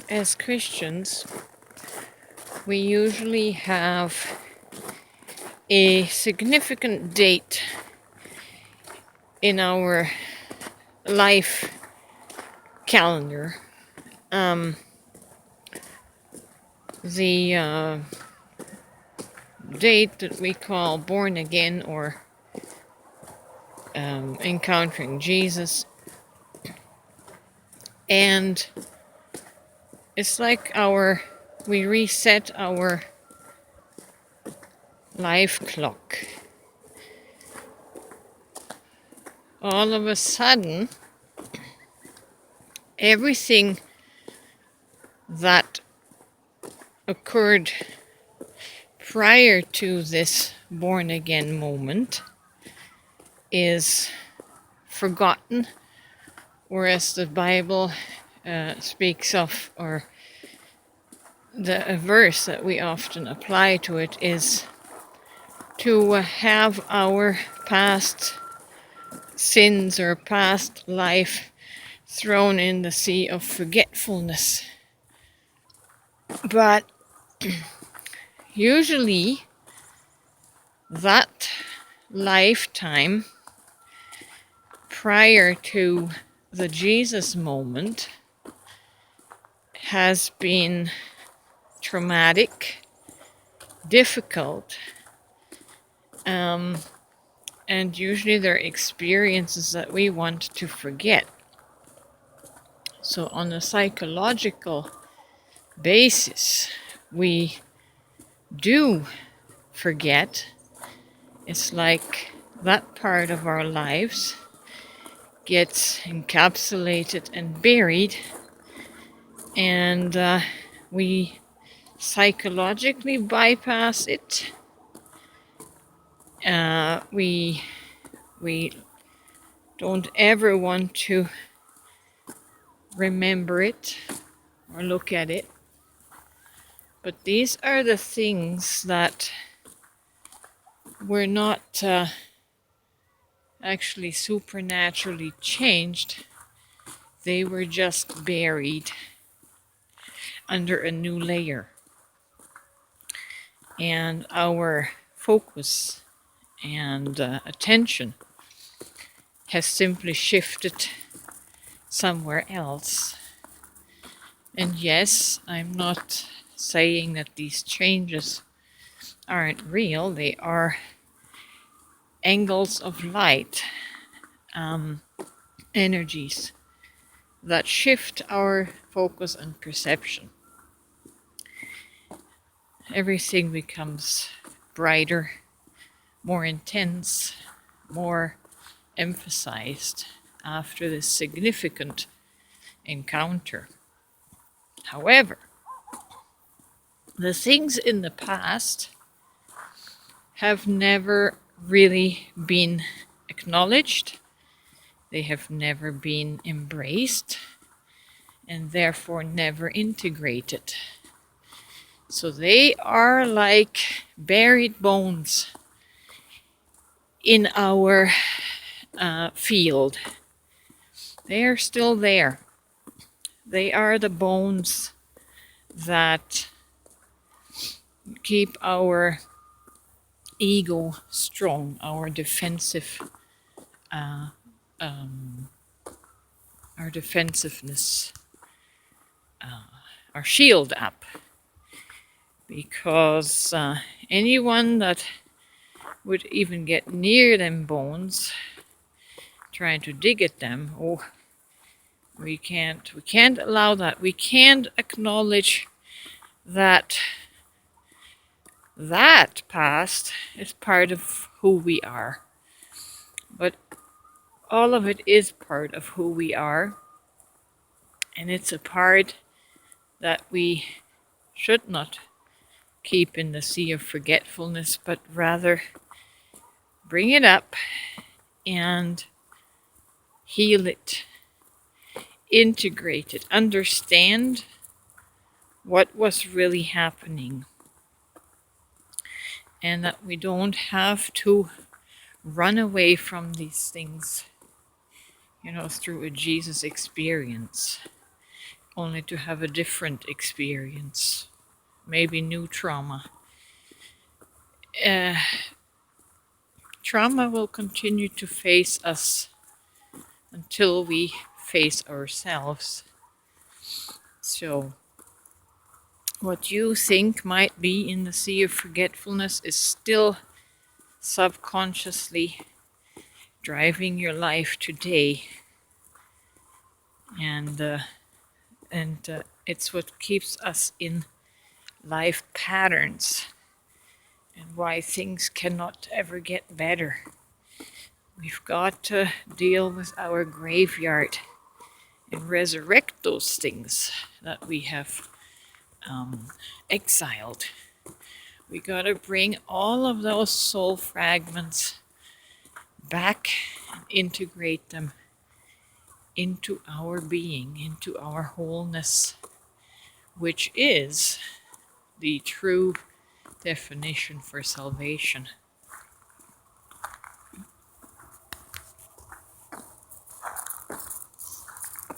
As Christians, we usually have a significant date in our life calendar. The date that we call born again or encountering Jesus. And it's like we reset our life clock. All of a sudden, everything that occurred prior to this born again moment is forgotten, or as the Bible speaks of, or the verse that we often apply to it is to have our past sins or past life thrown in the sea of forgetfulness. But usually that lifetime prior to the Jesus moment has been traumatic, difficult, and usually they're experiences that we want to forget. So on a psychological basis, we do forget. It's like that part of our lives gets encapsulated and buried, and we psychologically bypass it. We don't ever want to remember it or look at it. But these are the things that were not actually supernaturally changed. They were just buried under a new layer. And our focus and attention has simply shifted somewhere else. And yes, I'm not saying that these changes aren't real. They are angles of light, energies that shift our focus and perception. Everything becomes brighter, more intense, more emphasized after this significant encounter. However, the things in the past have never really been acknowledged. They have never been embraced and therefore never integrated. So they are like buried bones in our field. They are still there. They are the bones that keep our ego strong, our defensiveness, our shield up. Because anyone that would even get near them bones, trying to dig at them, we can't allow that. We can't acknowledge that past is part of who we are. But all of it is part of who we are, and it's a part that we should not keep in the sea of forgetfulness, but rather bring it up and heal it, integrate it, understand what was really happening, and that we don't have to run away from these things, through a Jesus experience. only to have a different experience, maybe new trauma. Uh, Trauma will continue to face us until we face ourselves. So, what you think might be in the sea of forgetfulness is still subconsciously driving your life today, and it's what keeps us in life patterns and why things cannot ever get better. We've got to deal with our graveyard and resurrect those things that we have exiled. We got to bring all of those soul fragments back and integrate them into our being, into our wholeness, which is the true definition for salvation.